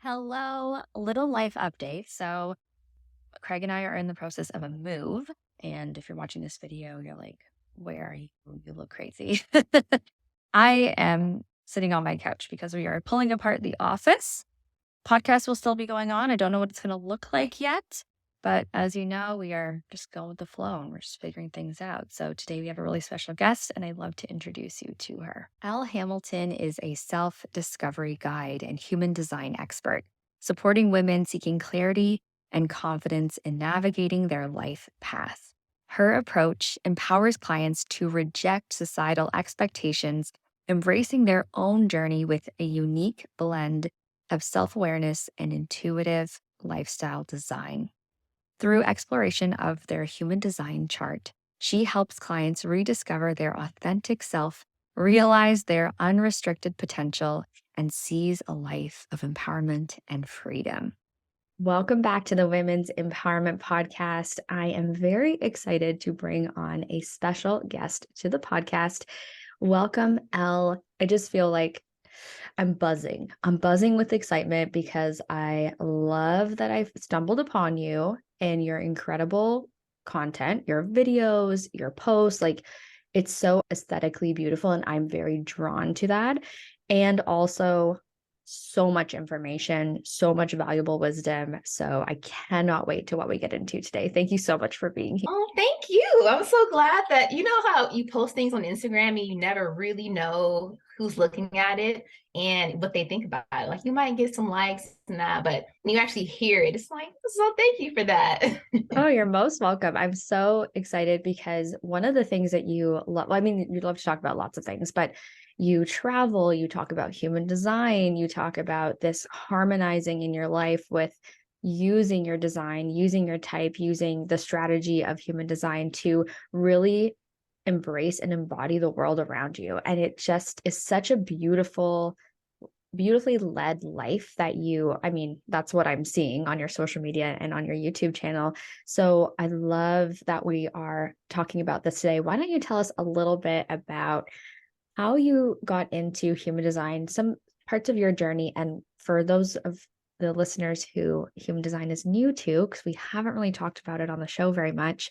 Hello, little life update. So, Craig and I are in the process of a move. And if you're watching this video, you're like, where are you? You look crazy. I am sitting on my couch because we are pulling apart the office. Podcast will still be going on. I don't know what it's going to look like yet. But as you know, we are just going with the flow and we're just figuring things out. So today we have a really special guest, and I'd love to introduce you to her. Elle Hamilton is a self discovery guide and human design expert, supporting women seeking clarity and confidence in navigating their life path. Her approach empowers clients to reject societal expectations, embracing their own journey with a unique blend of self awareness and intuitive lifestyle design. Through exploration of their human design chart, she helps clients rediscover their authentic self, realize their unrestricted potential, and seize a life of empowerment and freedom. Welcome back to the Women's Empowerment Podcast. I am very excited to bring on a special guest to the podcast. Welcome, Elle. I just feel like I'm buzzing. I'm buzzing with excitement because I love that I've stumbled upon you and your incredible content, your videos, your posts. Like, it's so aesthetically beautiful, and I'm very drawn to that. And also, so much information, so much valuable wisdom. So I cannot wait to what we get into today. Thank you so much for being here. Oh, thank you. I'm so glad that you know how you post things on Instagram and you never really know who's looking at it and what they think about it. Like you might get some likes and that, but when you actually hear it, it's like, so thank you for that. Oh, you're most welcome. I'm so excited because one of the things that you love, well, I mean, you love to talk about lots of things, but you travel, you talk about human design, you talk about this harmonizing in your life with using your design, using your type, using the strategy of human design to really embrace and embody the world around you. And it just is such a beautifully led life that I mean, that's what I'm seeing on your social media and on your YouTube channel. So I love that we are talking about this today. Why don't you tell us a little bit about how you got into human design, some parts of your journey, and for those of the listeners who human design is new to, because we haven't really talked about it on the show very much,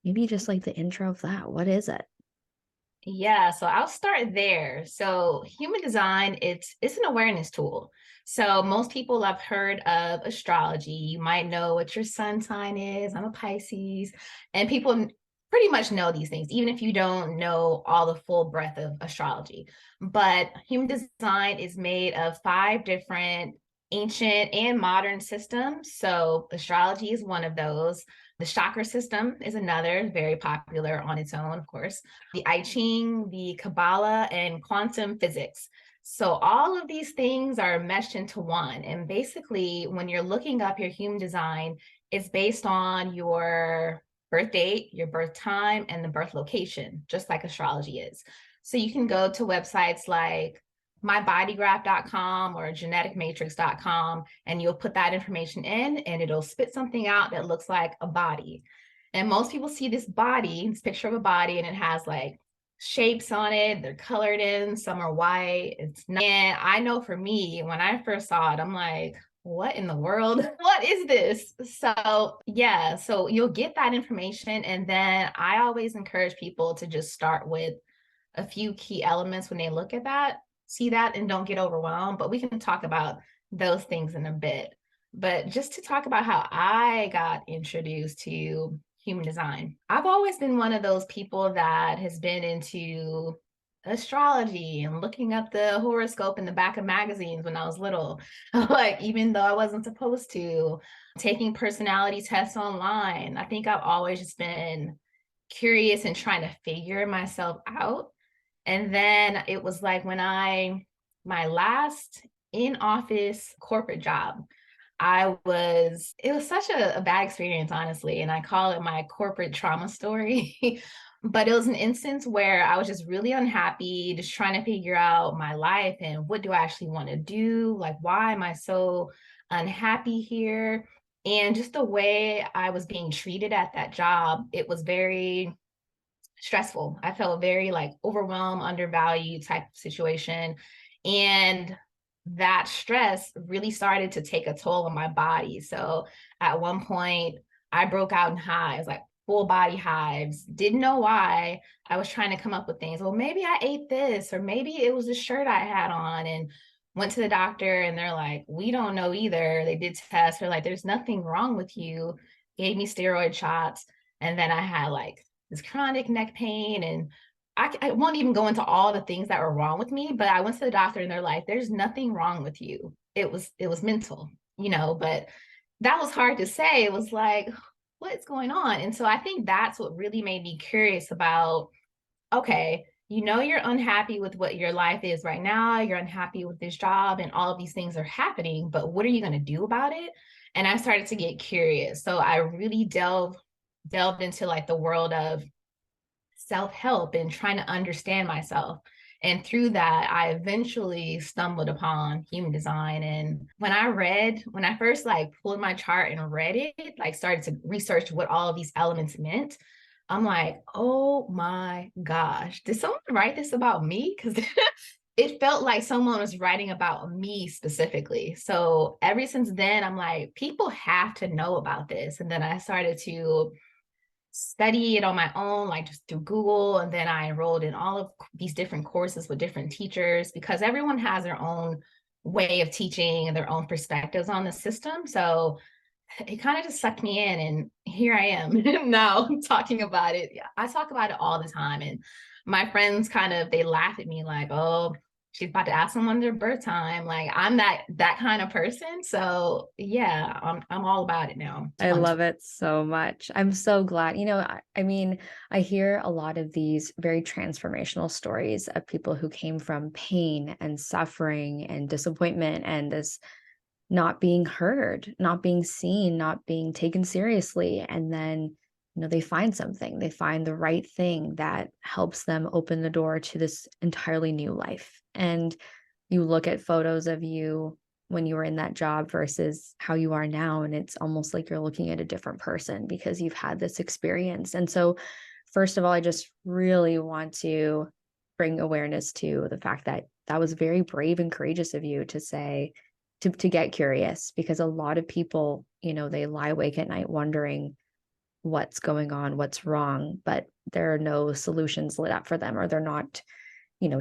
maybe just like the intro of that. What is it? Yeah, so I'll start there. So human design, it's an awareness tool. So most people have heard of astrology. You might know what your sun sign is. I'm a Pisces, and people pretty much know these things, even if you don't know all the full breadth of astrology. But human design is made of five different ancient and modern systems. So astrology is one of those. The chakra system is another, very popular on its own, of course, the I Ching, the Kabbalah, and quantum physics. So all of these things are meshed into one. And basically, when you're looking up your human design, it's based on your birth date, your birth time, and the birth location, just like astrology is. So you can go to websites like mybodygraph.com or geneticmatrix.com, and you'll put that information in and it'll spit something out that looks like a body. And most people see this body, this picture of a body, and it has like shapes on it. They're colored in, some are white. It's not, and I know for me, when I first saw it, I'm like, what in the world? What is this? So, yeah, so you'll get that information. And then I always encourage people to just start with a few key elements when they look at that, see that, and don't get overwhelmed. But we can talk about those things in a bit. But just to talk about how I got introduced to human design, I've always been one of those people that has been into astrology and looking up the horoscope in the back of magazines when I was little, like even though I wasn't supposed to, taking personality tests online. I think I've always just been curious and trying to figure myself out. And then it was like my last in office corporate job, it was such a bad experience, honestly. And I call it my corporate trauma story. But it was an instance where I was just really unhappy, just trying to figure out my life and what do I actually want to do? Like, why am I so unhappy here? And just the way I was being treated at that job, it was very stressful. I felt very like overwhelmed, undervalued type of situation. And that stress really started to take a toll on my body. So at one point, I broke out in hives, like full body hives. Didn't know why. I was trying to come up with things. Well, maybe I ate this, or maybe it was the shirt I had on, and went to the doctor, and they're like, we don't know either. They did tests. They're like, there's nothing wrong with you. Gave me steroid shots. And then I had like this chronic neck pain, and I won't even go into all the things that were wrong with me, but I went to the doctor and they're like, there's nothing wrong with you. It was mental, but that was hard to say. It was like, what's going on? And so I think that's what really made me curious about, okay, you're unhappy with what your life is right now. You're unhappy with this job and all of these things are happening, but what are you going to do about it? And I started to get curious. So I really delved into like the world of self-help and trying to understand myself. And through that, I eventually stumbled upon human design. And when I first like pulled my chart and read it, like started to research what all of these elements meant, I'm like, oh my gosh, did someone write this about me? Because it felt like someone was writing about me specifically. So ever since then, I'm like, people have to know about this. And then I started to study it on my own, like just through Google. And then I enrolled in all of these different courses with different teachers because everyone has their own way of teaching and their own perspectives on the system. So it kind of just sucked me in. And here I am now talking about it. Yeah, I talk about it all the time. And my friends they laugh at me like, oh, she's about to ask someone their birth time. Like I'm that kind of person. So yeah, I'm all about it now. I love it so much. I'm so glad. I mean, I hear a lot of these very transformational stories of people who came from pain and suffering and disappointment and this not being heard, not being seen, not being taken seriously. And then, they find something, they find the right thing that helps them open the door to this entirely new life. And you look at photos of you when you were in that job versus how you are now. And it's almost like you're looking at a different person because you've had this experience. And so, first of all, I just really want to bring awareness to the fact that that was very brave and courageous of you to say, to get curious, because a lot of people, they lie awake at night wondering what's going on, what's wrong, but there are no solutions lit up for them, or they're not,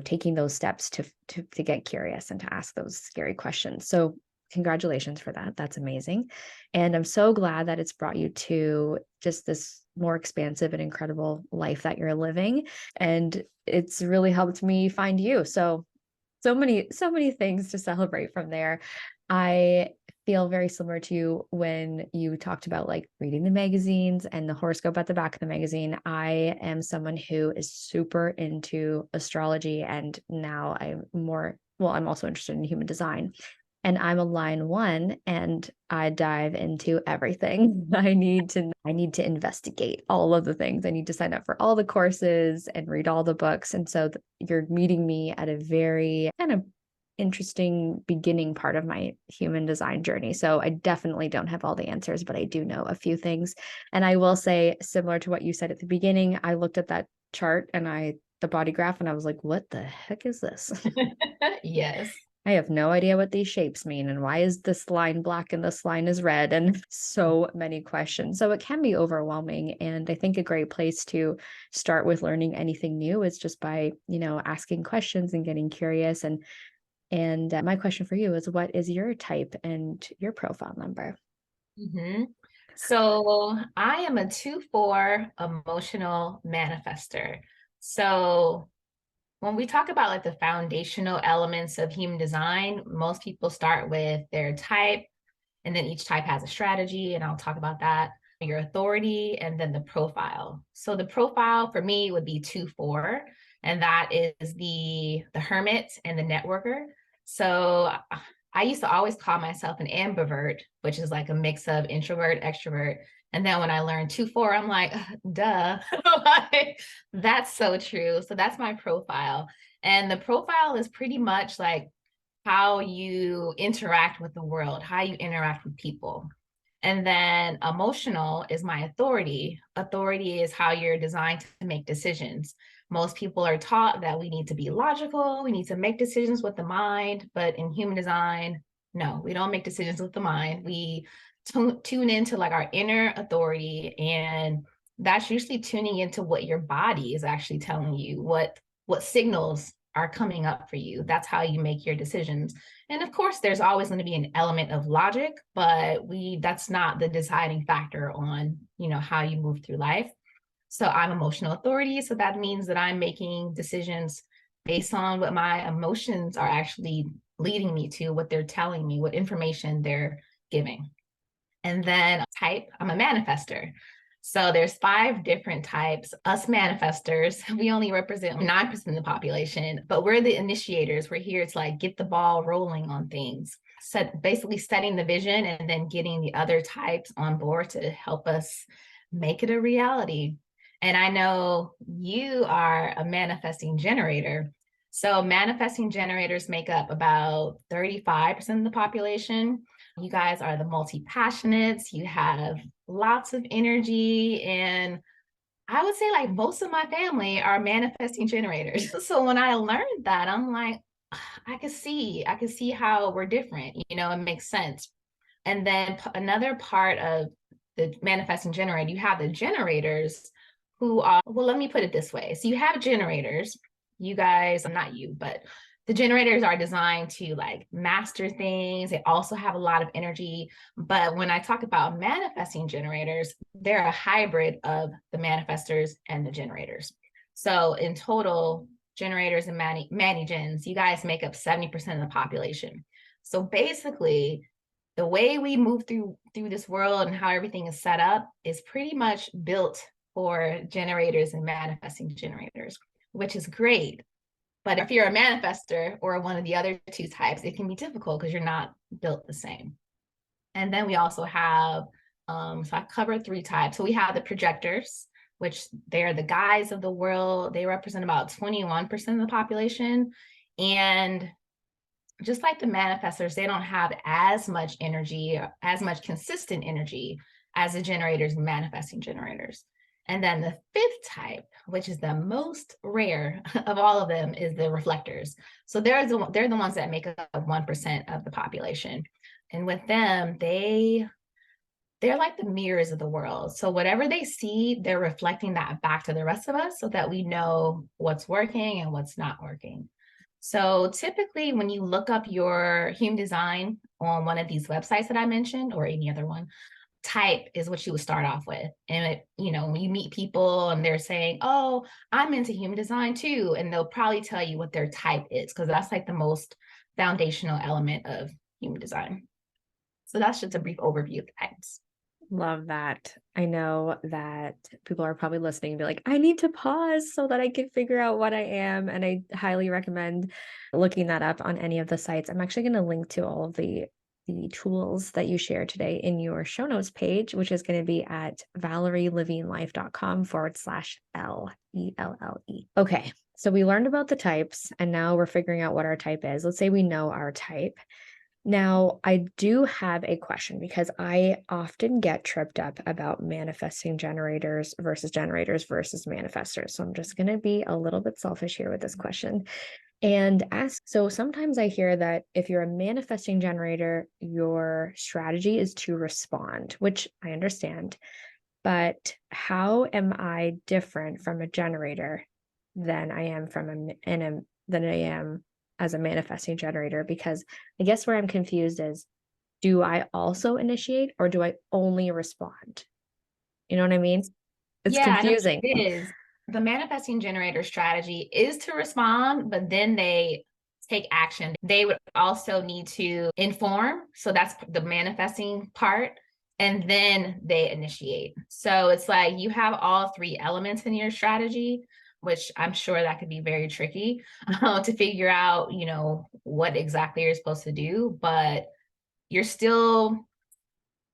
taking those steps to get curious and to ask those scary questions. So congratulations for that. That's amazing. And I'm so glad that it's brought you to just this more expansive and incredible life that you're living. And it's really helped me find you. So many things to celebrate from there. I feel very similar to you when you talked about like reading the magazines and the horoscope at the back of the magazine. I am someone who is super into astrology, and now I'm also interested in human design. And I'm a line one, and I dive into everything. I need to investigate all of the things. I need to sign up for all the courses and read all the books. And so you're meeting me at a very kind of interesting beginning part of my human design journey. So I definitely don't have all the answers, but I do know a few things. And I will say, similar to what you said at the beginning, I looked at that chart and the body graph, and I was like, what the heck is this? Yes. I have no idea what these shapes mean, and why is this line black and this line is red, and so many questions. So it can be overwhelming. And I think a great place to start with learning anything new is just by, asking questions and getting curious. And my question for you is, what is your type and your profile number? Mm-hmm. So I am a 2/4 emotional manifester. So when we talk about like the foundational elements of human design, most people start with their type, and then each type has a strategy, and I'll talk about that, your authority, and then the profile. So the profile for me would be 2/4, and that is the hermit and the networker. So I used to always call myself an ambivert, which is like a mix of introvert, extrovert. And then when I learned 2/4, I'm like, duh, like, that's so true. So that's my profile. And the profile is pretty much like how you interact with the world, how you interact with people. And then emotional is my authority. Authority is how you're designed to make decisions. Most people are taught that we need to be logical, we need to make decisions with the mind, but in human design, no, we don't make decisions with the mind. We tune into like our inner authority, and that's usually tuning into what your body is actually telling you, what signals are coming up for you. That's how you make your decisions. And of course, there's always going to be an element of logic, but that's not the deciding factor on, how you move through life. So I'm emotional authority. So that means that I'm making decisions based on what my emotions are actually leading me to, what they're telling me, what information they're giving. And then type, I'm a manifestor. So there's 5 different types. Us manifestors, we only represent 9% of the population, but we're the initiators. We're here to like get the ball rolling on things. Basically setting the vision and then getting the other types on board to help us make it a reality. And I know you are a manifesting generator. So manifesting generators make up about 35% of the population. You guys are the multi-passionates. You have lots of energy. And I would say like most of my family are manifesting generators. So when I learned that, I'm like, I could see how we're different. It makes sense. And then another part of the manifesting generator, you have the generators who are, well, let me put it this way. So you have generators, you guys, not you, but the generators are designed to like master things. They also have a lot of energy. But when I talk about manifesting generators, they're a hybrid of the manifestors and the generators. So in total, generators and Mani-gens, you guys make up 70% of the population. So basically, the way we move through this world and how everything is set up is pretty much built for generators and manifesting generators, which is great. But if you're a manifester or one of the other 2 types, it can be difficult because you're not built the same. And then we also have, so I covered 3 types. So we have the projectors, which they're the guys of the world. They represent about 21% of the population. And just like the manifestors, they don't have as much energy, as much consistent energy as the generators and manifesting generators. And then the 5th type, which is the most rare of all of them, is the reflectors. So they're the ones that make up 1% of the population. And with them, they're like the mirrors of the world. So whatever they see, they're reflecting that back to the rest of us so that we know what's working and what's not working. So typically when you look up your human design on one of these websites that I mentioned or any other one, type is what you would start off with. And when you meet people and they're saying, oh, I'm into human design too, and they'll probably tell you what their type is, because that's like the most foundational element of human design. So that's just a brief overview of the types. Love that. I know that people are probably listening and be like, I need to pause so that I can figure out what I am. And I highly recommend looking that up on any of the sites. I'm actually going to link to all of the tools that you share today in your show notes page, which is going to be at ValerieLivingLife.com/L-E-L-L-E. Okay. So we learned about the types and now we're figuring out what our type is. Let's say we know our type. Now, I do have a question because I often get tripped up about manifesting generators versus manifestors. So I'm just going to be a little bit selfish here with this question and ask. So sometimes I hear that if you're a manifesting generator, your strategy is to respond, which I understand. But how am I different from a generator than I am than I am as a manifesting generator? Because I guess where I'm confused is, do I also initiate or do I only respond? You know what I mean? It's Yeah, I know confusing. it is. The manifesting generator strategy is to respond, but then they take action. They would also need to inform. So that's the manifesting part. And then they initiate. So it's like you have all 3 elements in your strategy, which I'm sure that could be very tricky to figure out, what exactly you're supposed to do. But you're still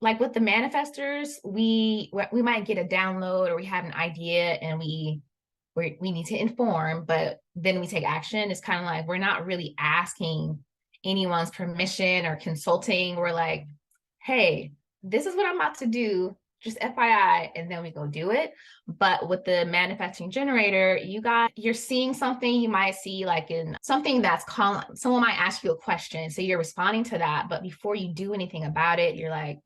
like with the manifestors, we might get a download or we have an idea and we need to inform, but then we take action. It's kind of like we're not really asking anyone's permission or consulting. We're like, hey, this is what I'm about to do, just FYI, and then we go do it. But with the manifesting generator, you're seeing something you might see like in something that's calling, someone might ask you a question. So you're responding to that. But before you do anything about it, you're like,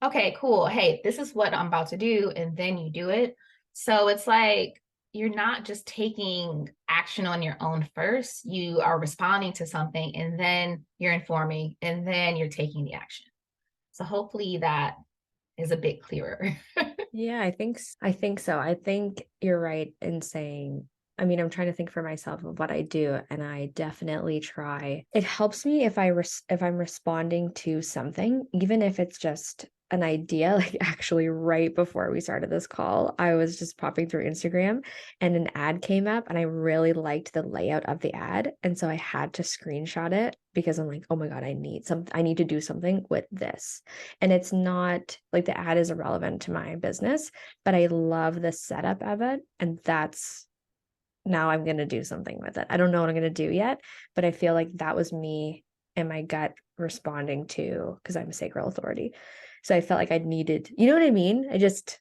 okay, cool. Hey, this is what I'm about to do. And then you do it. So it's like you're not just taking action on your own first. You are responding to something and then you're informing and then you're taking the action. So hopefully that is a bit clearer. Yeah, I think so. I think you're right in saying, I mean, I'm trying to think for myself of what I do, and I definitely try. It helps me if if I'm responding to something, even if it's just an idea, like actually right before we started this call, I was just popping through Instagram and an ad came up and I really liked the layout of the ad. And so I had to screenshot it because I'm like, oh my God, I need to do something with this. And it's not like the ad is irrelevant to my business, but I love the setup of it. And that's now I'm going to do something with it. I don't know what I'm going to do yet, but I feel like that was me and my gut responding to, because I'm a sacral authority. So I felt like I needed, you know what I mean? I don't It's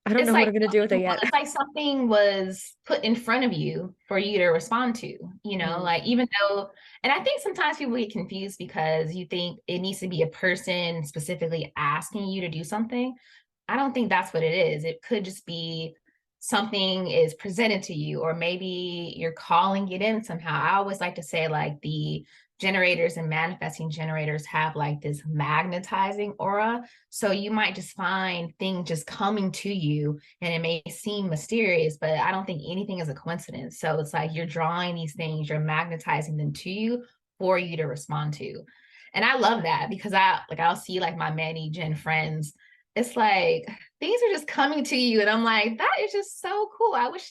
know what like I'm going to do with it yet. it's like something was put in front of you for you to respond to, like Mm. even though, and I think sometimes people get confused because you think it needs to be a person specifically asking you to do something. I don't think that's what it is. It could just be something is presented to you, or maybe you're calling it in somehow. I always like to say, like, the generators and manifesting generators have like this magnetizing aura. So you might just find things just coming to you, and it may seem mysterious, but I don't think anything is a coincidence. So it's like you're drawing these things, you're magnetizing them to you for you to respond to. And I love that because I'll see like my Manny Gen friends, it's like things are just coming to you. And I'm like, that is just so cool. I wish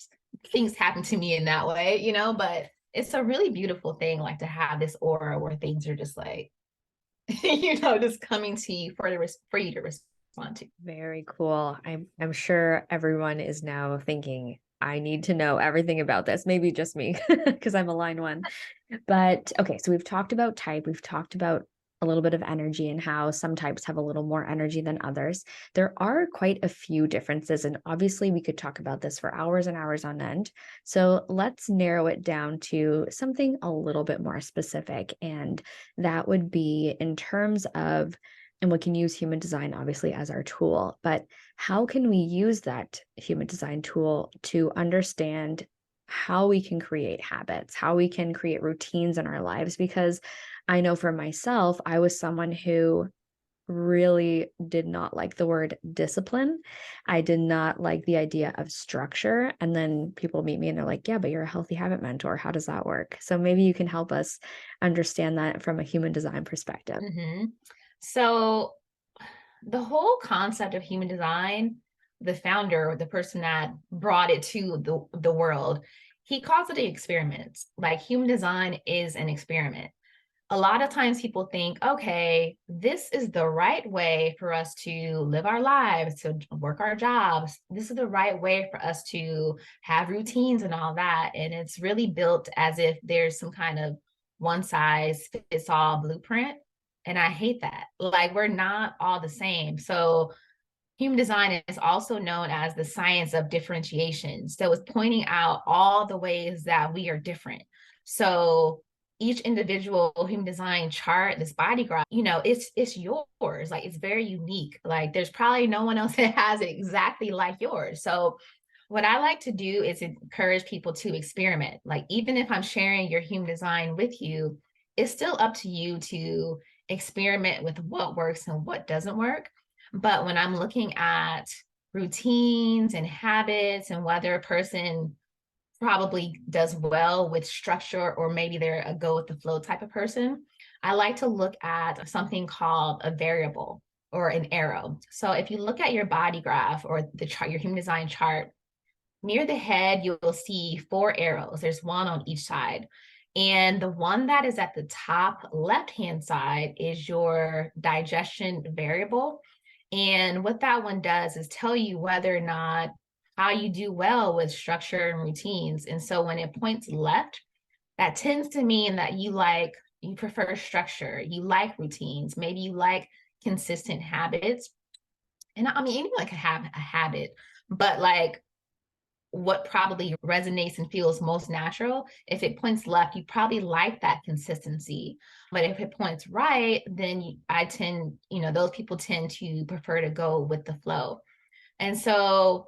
things happened to me in that way, but it's a really beautiful thing, like to have this aura where things are just like, just coming to you for you to respond to. Very cool. I'm sure everyone is now thinking, I need to know everything about this. Maybe just me, because I'm a line one. But okay, so we've talked about type, we've talked about a little bit of energy and how some types have a little more energy than others. There are quite a few differences, and obviously we could talk about this for hours and hours on end. So let's narrow it down to something a little bit more specific, and that would be in terms of, and we can use human design obviously as our tool, but how can we use that human design tool to understand how we can create habits, how we can create routines in our lives? Because I know for myself, I was someone who really did not like the word discipline. I did not like the idea of structure. And then people meet me and they're like, yeah, but you're a healthy habit mentor. How does that work? So maybe you can help us understand that from a human design perspective. Mm-hmm. So the whole concept of human design, the founder, the person that brought it to the world, he calls it an experiment. Like, human design is an experiment. A lot of times people think, okay, this is the right way for us to live our lives, to work our jobs. This is the right way for us to have routines and all that. And it's really built as if there's some kind of one size fits all blueprint. And I hate that. Like, we're not all the same. So human design is also known as the science of differentiation. So it's pointing out all the ways that we are different. So each individual human design chart, this body graph, it's yours. Like, it's very unique. Like, there's probably no one else that has it exactly like yours. So what I like to do is encourage people to experiment. Like, even if I'm sharing your human design with you, it's still up to you to experiment with what works and what doesn't work. But when I'm looking at routines and habits and whether a person probably does well with structure, or maybe they're a go with the flow type of person, I like to look at something called a variable or an arrow. So if you look at your body graph or the chart, your human design chart, near the head, you'll see four arrows. There's one on each side. And the one that is at the top left-hand side is your digestion variable. And what that one does is tell you whether or not how you do well with structure and routines. And so when it points left, that tends to mean that you prefer structure, you like routines, maybe you like consistent habits. And I mean, anyone can have a habit, but like what probably resonates and feels most natural, if it points left, you probably like that consistency. But if it points right, then I tend, those people tend to prefer to go with the flow. And so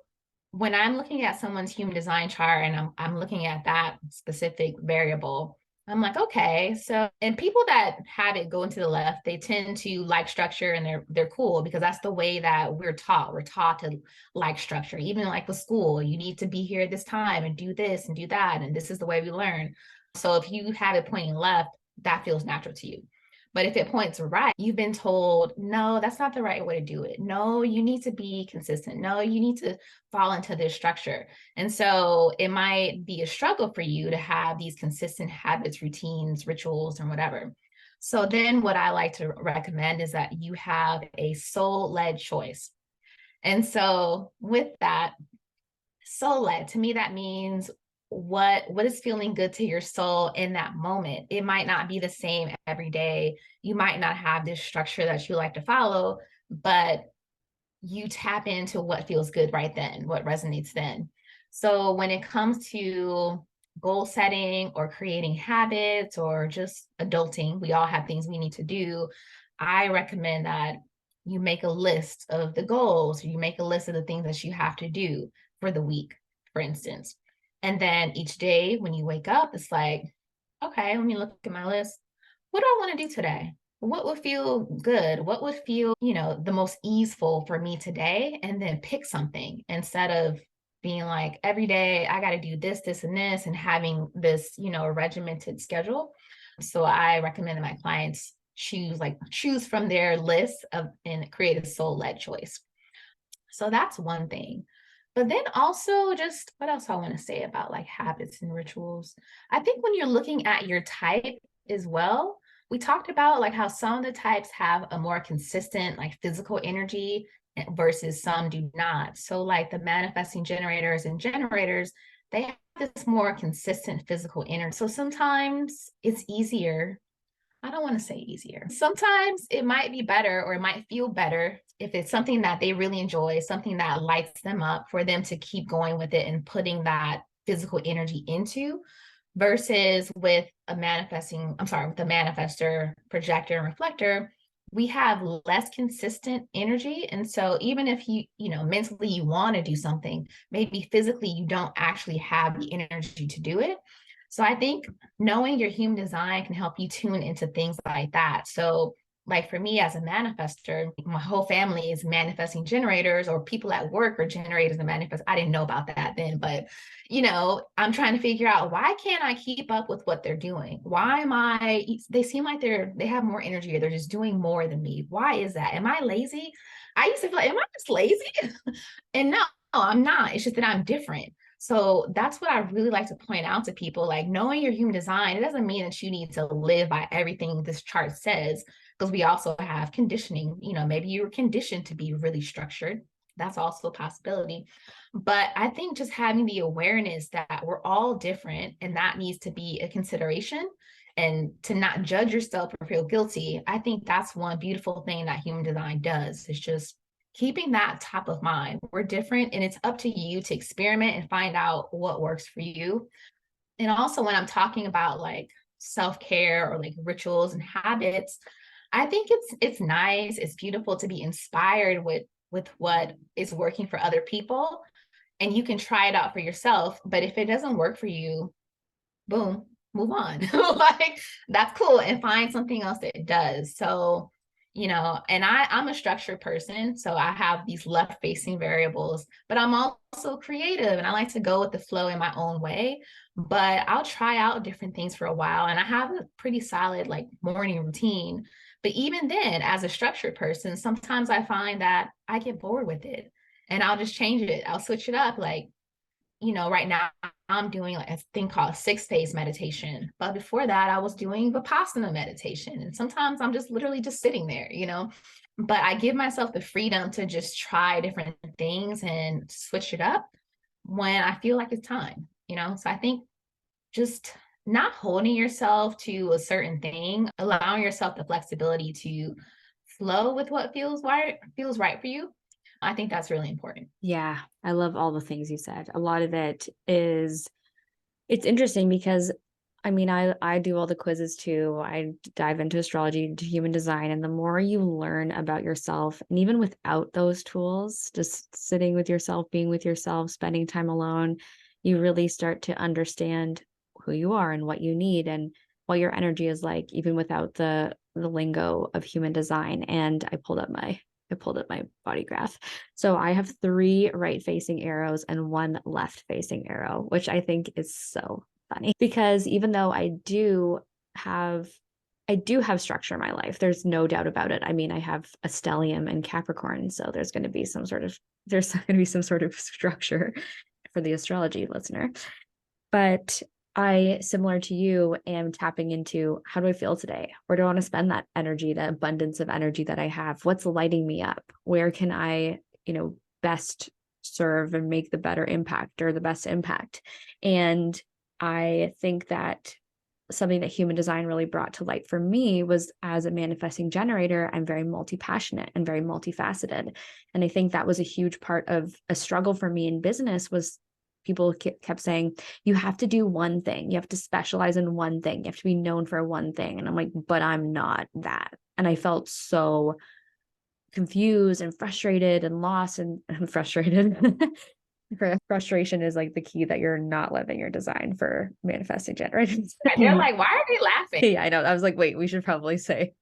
when I'm looking at someone's human design chart and I'm looking at that specific variable, I'm like, okay, so and people that have it go into the left, they tend to like structure and they're cool because that's the way that we're taught. We're taught to like structure. Even like with school, you need to be here at this time and do this and do that. And this is the way we learn. So if you have it pointing left, that feels natural to you. But if it points right, you've been told, no, that's not the right way to do it. No, you need to be consistent. No, you need to fall into this structure. And so it might be a struggle for you to have these consistent habits, routines, rituals, and whatever. So then what I like to recommend is that you have a soul-led choice. And so with that, soul-led, to me, that means what is feeling good to your soul in that moment. It might not be the same every day. You might not have this structure that you like to follow, but you tap into what feels good right then, what resonates then. So when it comes to goal setting or creating habits or just adulting, we all have things we need to do. I recommend that you make a list of the goals, or you make a list of the things that you have to do for the week, for instance. And then each day when you wake up, it's like, okay, let me look at my list. What do I want to do today? What would feel good? What would feel, the most easeful for me today? And then pick something instead of being like every day, I got to do this, this, and this, and having this, regimented schedule. So I recommend that my clients choose from their list of and create a soul-led choice. So that's one thing. But then also just what else I want to say about like habits and rituals. I think when you're looking at your type as well, we talked about like how some of the types have a more consistent like physical energy versus some do not. So like the manifesting generators and generators, they have this more consistent physical energy. So sometimes it's easier. I don't want to say easier. Sometimes it might be better or it might feel better if it's something that they really enjoy, something that lights them up for them to keep going with it and putting that physical energy into versus with a with the manifestor, projector, and reflector, we have less consistent energy. And so even if mentally you want to do something, maybe physically you don't actually have the energy to do it. So I think knowing your human design can help you tune into things like that. So like for me as a manifester, my whole family is manifesting generators, or people at work are generators and manifest. I didn't know about that then, but I'm trying to figure out, why can't I keep up with what they're doing? They seem like they have more energy, or they're just doing more than me. Why is that? Am I lazy? I used to feel like, am I just lazy? And no, I'm not. It's just that I'm different. So that's what I really like to point out to people. Like, knowing your human design, it doesn't mean that you need to live by everything this chart says, because we also have conditioning. Maybe you were conditioned to be really structured. That's also a possibility. But I think just having the awareness that we're all different, and that needs to be a consideration, and to not judge yourself or feel guilty. I think that's one beautiful thing that human design does, is just keeping that top of mind. We're different, and it's up to you to experiment and find out what works for you. And also when I'm talking about like self-care or like rituals and habits, I think it's nice, it's beautiful to be inspired with what is working for other people, and you can try it out for yourself. But if it doesn't work for you, boom, move on. Like, that's cool, and find something else that does. So, and I'm a structured person, so I have these left facing variables, but I'm also creative and I like to go with the flow in my own way. But I'll try out different things for a while, and I have a pretty solid like morning routine. But even then, as a structured person, sometimes I find that I get bored with it, and I'll just change it. I'll switch it up. Like, right now I'm doing like a thing called 6-phase meditation. But before that, I was doing Vipassana meditation. And sometimes I'm just literally just sitting there, But I give myself the freedom to just try different things and switch it up when I feel like it's time. So I think just not holding yourself to a certain thing, allowing yourself the flexibility to flow with what feels right for you. I think that's really important. Yeah, I love all the things you said. A lot of it is it's interesting because I mean, I do all the quizzes too. I dive into astrology, into human design, and the more you learn about yourself, and even without those tools, just sitting with yourself, being with yourself, spending time alone, you really start to understand who you are and what you need and what your energy is like, even without the lingo of human design. And I pulled up my body graph. So I have 3 right-facing arrows and 1 left-facing arrow, which I think is so funny because even though have I do have structure in my life, there's no doubt about it. I mean, I have a stellium and Capricorn, so there's gonna be some sort of structure for the astrology listener. But I, similar to you, am tapping into how do I feel today? Where do I want to spend that energy, that abundance of energy that I have? What's lighting me up? Where can I, best serve and make the better impact or the best impact? And I think that something that human design really brought to light for me was as a manifesting generator, I'm very multi-passionate and very multifaceted. And I think that was a huge part of a struggle for me in business was people kept saying, you have to do one thing. You have to specialize in one thing. You have to be known for one thing. And I'm like, but I'm not that. And I felt so confused and frustrated and lost and frustrated. Frustration is like the key that you're not living your design for manifesting generators. Right, they're like, why are they laughing? Yeah, I know. I was like, wait, we should probably say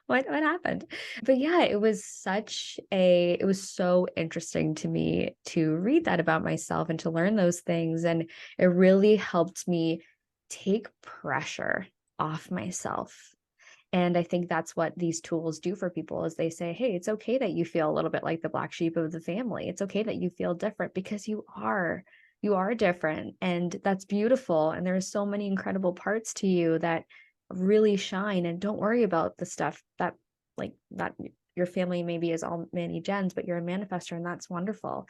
what happened. But yeah, it was so interesting to me to read that about myself and to learn those things. And it really helped me take pressure off myself. And I think that's what these tools do for people is they say, hey, it's okay that you feel a little bit like the black sheep of the family. It's okay that you feel different because you are different and that's beautiful. And there are so many incredible parts to you that really shine and don't worry about the stuff that your family maybe is all many gens, but you're a manifestor and that's wonderful.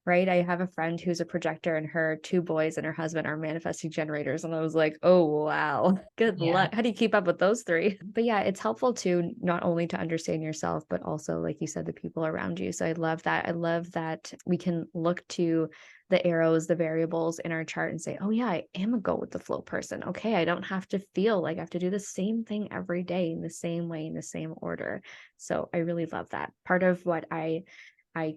Right? I have a friend who's a projector and her 2 boys and her husband are manifesting generators. And I was like, oh, wow, good Yeah. luck. How do you keep up with those 3? But yeah, it's helpful to not only to understand yourself, but also, like you said, the people around you. So I love that. I love that we can look to the arrows, the variables in our chart and say, oh, yeah, I am a go with the flow person. Okay. I don't have to feel like I have to do the same thing every day in the same way, in the same order. So I really love that. Part of what I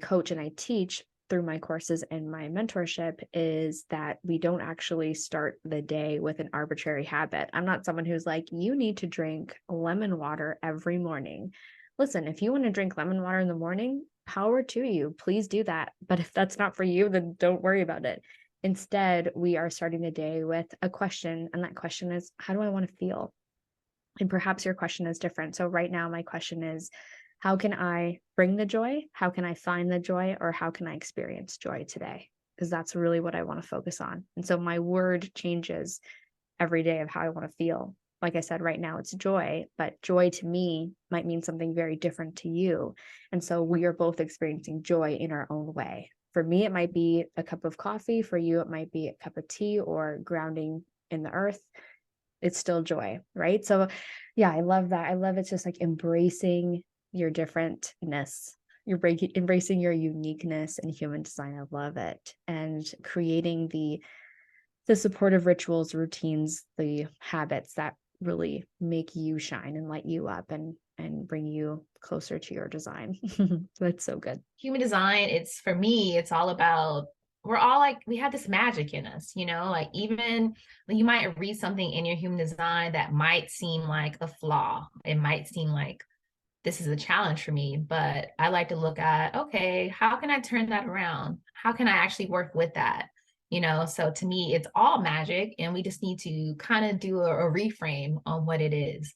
coach and I teach through my courses and my mentorship is that we don't actually start the day with an arbitrary habit. I'm not someone who's like, you need to drink lemon water every morning. Listen, if you want to drink lemon water in the morning, power to you. Please do that. But if that's not for you, then don't worry about it. Instead, we are starting the day with a question. And that question is, how do I want to feel? And perhaps your question is different. So right now, my question is, how can I bring the joy? How can I find the joy? Or how can I experience joy today? Because that's really what I want to focus on. And so my word changes every day of how I want to feel. Like I said, right now it's joy, but joy to me might mean something very different to you. And so we are both experiencing joy in our own way. For me, it might be a cup of coffee. For you, it might be a cup of tea or grounding in the earth. It's still joy, right? So yeah, I love that. I love it's just like embracing your differentness. Embracing your uniqueness in human design. I love it. And creating the supportive rituals, routines, the habits that really make you shine and light you up and bring you closer to your design. That's so good. Human design, it's for me, it's all about we're all like we have this magic in us, like even you might read something in your human design that might seem like a flaw. It might seem like this is a challenge for me, but I like to look at, okay, how can I turn that around? How can I actually work with that? So to me, it's all magic, and we just need to kind of do a reframe on what it is.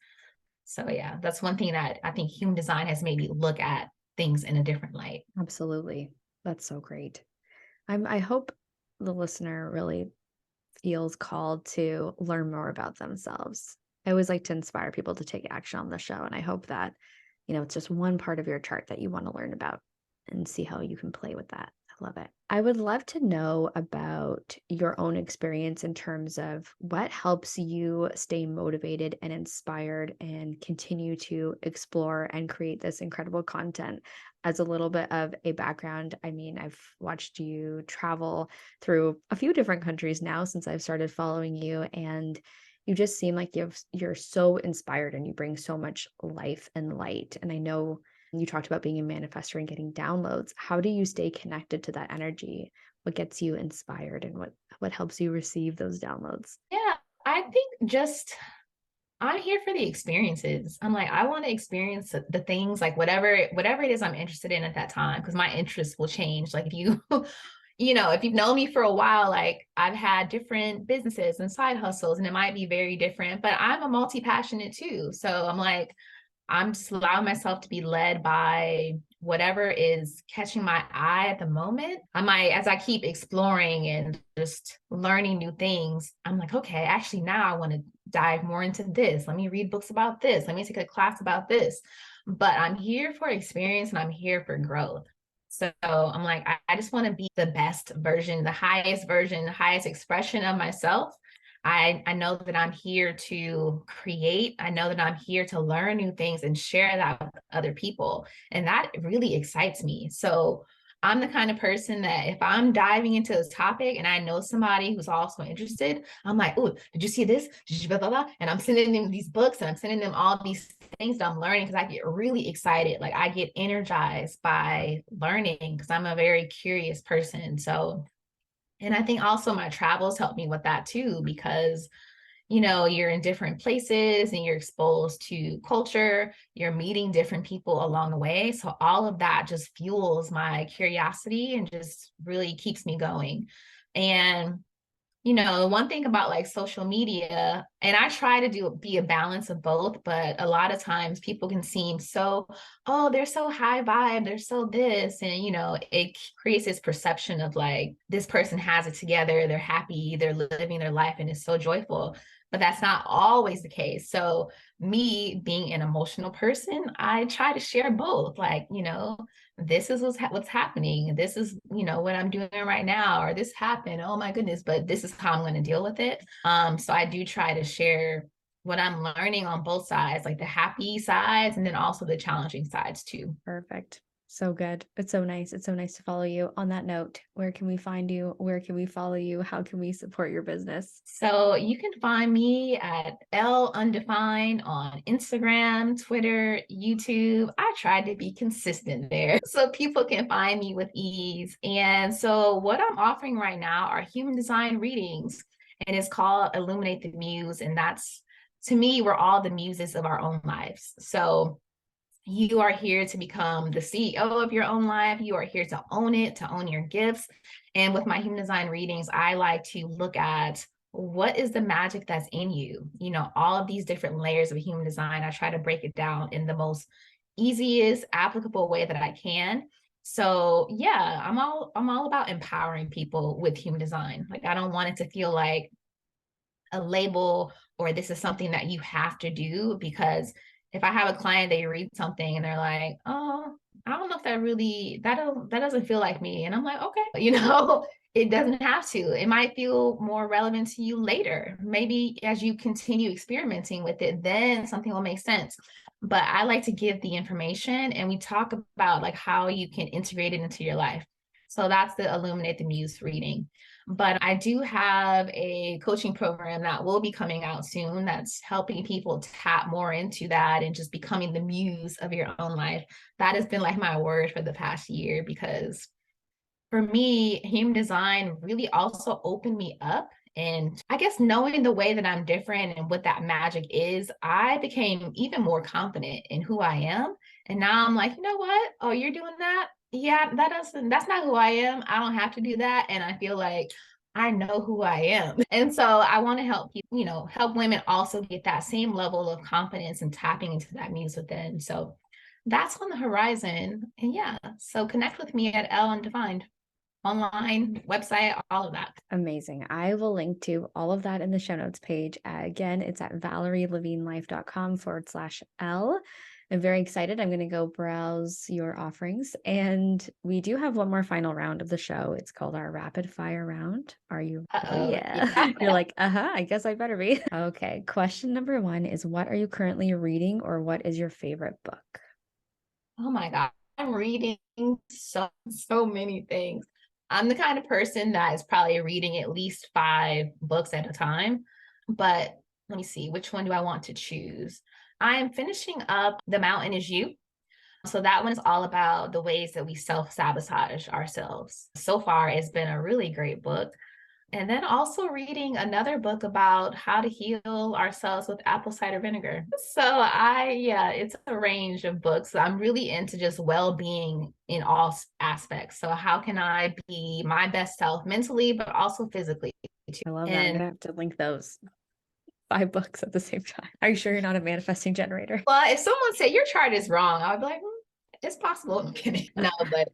So yeah, that's one thing that I think human design has made me look at things in a different light. Absolutely. That's so great. I hope the listener really feels called to learn more about themselves. I always like to inspire people to take action on the show. And I hope that, it's just one part of your chart that you want to learn about and see how you can play with that. Love it. I would love to know about your own experience in terms of what helps you stay motivated and inspired and continue to explore and create this incredible content. As a little bit of a background, I mean, I've watched you travel through a few different countries now since I've started following you, and you just seem like you're so inspired and you bring so much life and light. And I know you talked about being a manifestor and getting downloads. How do you stay connected to that energy? What gets you inspired and what helps you receive those downloads? Yeah, I think just I'm here for the experiences. I'm like, I want to experience the things, like whatever it is I'm interested in at that time, because my interests will change. Like if you if you've known me for a while, like I've had different businesses and side hustles, and it might be very different, but I'm a multi-passionate too. So I'm like, I'm just allowing myself to be led by whatever is catching my eye at the moment. I might, as I keep exploring and just learning new things, I'm like, okay, actually, now I want to dive more into this. Let me read books about this. Let me take a class about this. But I'm here for experience and I'm here for growth. So I'm like, I just want to be the best version, the highest expression of myself. I know that I'm here to create. I know that I'm here to learn new things and share that with other people. And that really excites me. So I'm the kind of person that if I'm diving into a topic and I know somebody who's also interested, I'm like, oh, did you see this? Did you blah, blah, blah? And I'm sending them these books and I'm sending them all these things that I'm learning because I get really excited. Like I get energized by learning because I'm a very curious person. So and I think also my travels help me with that too, because, you're in different places and you're exposed to culture, you're meeting different people along the way. So all of that just fuels my curiosity and just really keeps me going. And the one thing about like social media, and I try to be a balance of both, but a lot of times people can seem so, oh, they're so high vibe, they're so this. And, it creates this perception of like, this person has it together, they're happy, they're living their life, and it's so joyful. But that's not always the case. So, me being an emotional person, I try to share both. Like, this is what's happening. This is, what I'm doing right now, or this happened. Oh my goodness, but this is how I'm going to deal with it. So I do try to share what I'm learning on both sides, like the happy sides and then also the challenging sides too. Perfect. So good. It's so nice. It's so nice to follow you. On that note, where can we find you? Where can we follow you? How can we support your business? So you can find me at Elle Undefined on Instagram, Twitter, YouTube. I try to be consistent there so people can find me with ease. And so what I'm offering right now are human design readings, and it's called Illuminate the Muse. And that's, to me, we're all the muses of our own lives. So you are here to become the CEO of your own life. You are here to own it, to own your gifts. And with my human design readings, I like to look at what is the magic that's in you. All of these different layers of human design, I try to break it down in the most easiest, applicable way that I can. So yeah, I'm all about empowering people with human design. Like I don't want it to feel like a label or this is something that you have to do, because if I have a client, they read something and they're like, oh, I don't know if that doesn't feel like me. And I'm like, okay, it doesn't have to. It might feel more relevant to you later. Maybe as you continue experimenting with it, then something will make sense. But I like to give the information and we talk about like how you can integrate it into your life. So that's the Illuminate the Muse reading. But I do have a coaching program that will be coming out soon that's helping people tap more into that and just becoming the muse of your own life. That has been like my word for the past year, because for me, human design really also opened me up. And I guess knowing the way that I'm different and what that magic is, I became even more confident in who I am. And now I'm like, you know what? Oh, you're doing that? Yeah, that's not who I am. I don't have to do that. And I feel like I know who I am. And so I want to help people, help women also get that same level of confidence and tapping into that muse within. So that's on the horizon. And yeah, so connect with me at Elle Undefined online, website, all of that. Amazing. I will link to all of that in the show notes page. Again, it's at valerielevinelife.com/L. I'm very excited. I'm going to go browse your offerings. And we do have one more final round of the show. It's called our rapid fire round. Are you ready? Uh-oh. Yeah. You're like, uh-huh, I guess I better be. Okay. Question number one is, what are you currently reading, or what is your favorite book? Oh my God. I'm reading so many things. I'm the kind of person that is probably reading at least 5 books at a time. But let me see, which one do I want to choose? I am finishing up The Mountain Is You. So that one is all about the ways that we self-sabotage ourselves. So far, it's been a really great book. And then also reading another book about how to heal ourselves with apple cider vinegar. Yeah, it's a range of books. I'm really into just well-being in all aspects. So how can I be my best self mentally, but also physically too? I love that. I'm And going to have to link those 5 books at the same time. Are you sure you're not a manifesting generator? well, if someone said your chart is wrong, I would be like, it's possible. I'm kidding. No, but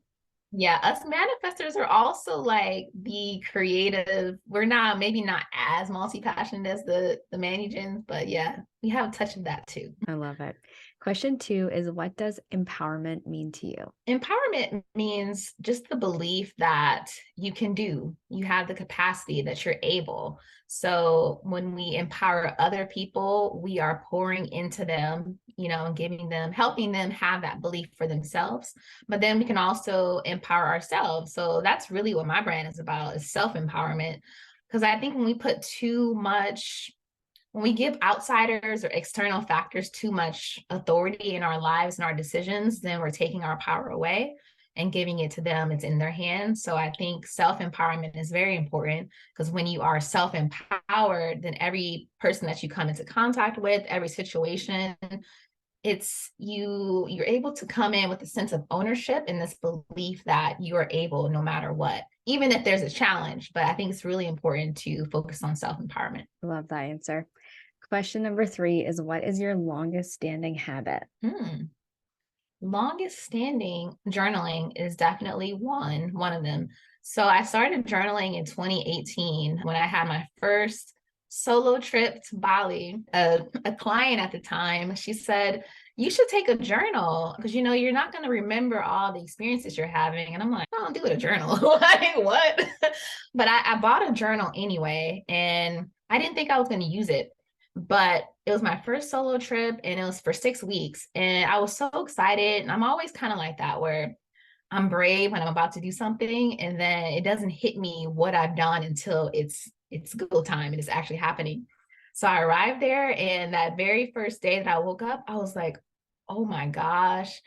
yeah, us manifestors are also like the creative. We're not maybe not as multi-passionate as the Manigens, but yeah, we have a touch of that too. I love it. Question two is, what does empowerment mean to you? Empowerment means just the belief that you can do, you have the capacity, that you're able. So when we empower other people, we are pouring into them, and giving them, helping them have that belief for themselves. But then we can also empower ourselves. So that's really what my brand is about, is self-empowerment. Because I think when we give outsiders or external factors too much authority in our lives and our decisions, then we're taking our power away and giving it to them. It's in their hands. So I think self-empowerment is very important, because when you are self-empowered, then every person that you come into contact with, every situation, you're able to come in with a sense of ownership and this belief that you are able no matter what, even if there's a challenge. But I think it's really important to focus on self-empowerment. Love that answer. Question number three is, what is your longest standing habit? Longest standing journaling is definitely one of them. So I started journaling in 2018 when I had my first solo trip to Bali. A client at the time, she said, you should take a journal, because you're not going to remember all the experiences you're having. And I'm like, I don't do it a journal. Like, what? But I bought a journal anyway, and I didn't think I was going to use it. But it was my first solo trip, and it was for 6 weeks. And I was so excited. And I'm always kind of like that, where I'm brave when I'm about to do something, and then it doesn't hit me what I've done until it's go time and it's actually happening. So I arrived there, and that very first day that I woke up, I was like, oh my gosh,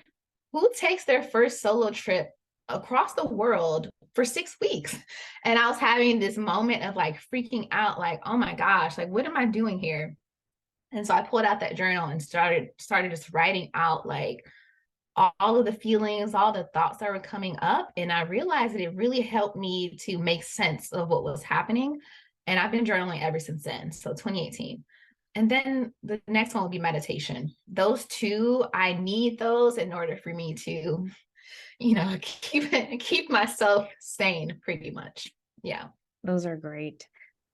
who takes their first solo trip across the world for 6 weeks? And I was having this moment of like freaking out, like, oh my gosh, like, what am I doing here? And so I pulled out that journal and started just writing out like all of the feelings, all the thoughts that were coming up. And I realized that it really helped me to make sense of what was happening. And I've been journaling ever since then. So 2018. And then the next one will be meditation. Those two, I need those in order for me to, keep myself sane pretty much. Yeah. Those are great.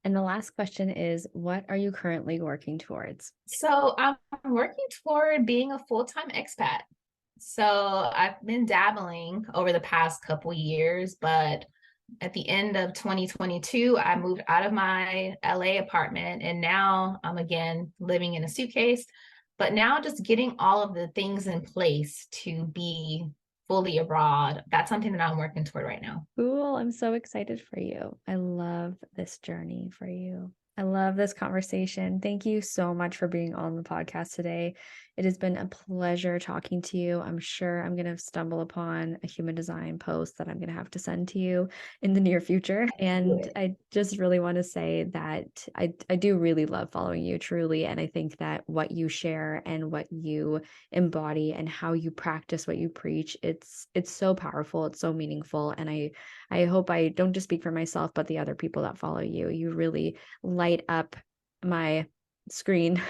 And the last question is, what are you currently working towards? So I'm working toward being a full-time expat. So I've been dabbling over the past couple years, but at the end of 2022, I moved out of my LA apartment, and now I'm again living in a suitcase, but now just getting all of the things in place to be fully abroad. That's something that I'm working toward right now. Cool. I'm so excited for you. I love this journey for you. I love this conversation. Thank you so much for being on the podcast today. It has been a pleasure talking to you. I'm sure I'm going to stumble upon a human design post that I'm going to have to send to you in the near future. And I just really want to say that I do really love following you, truly. And I think that what you share and what you embody and how you practice what you preach, it's so powerful. It's so meaningful. And I hope I don't just speak for myself, but the other people that follow you. You really light up my screen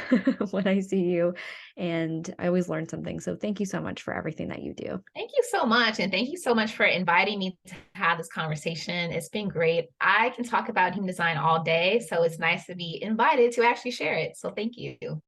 when I see you, and I always learn something. So thank you so much for everything that you do. Thank you so much. And thank you so much for inviting me to have this conversation. It's been great. I can talk about human design all day, so it's nice to be invited to actually share it. So thank you.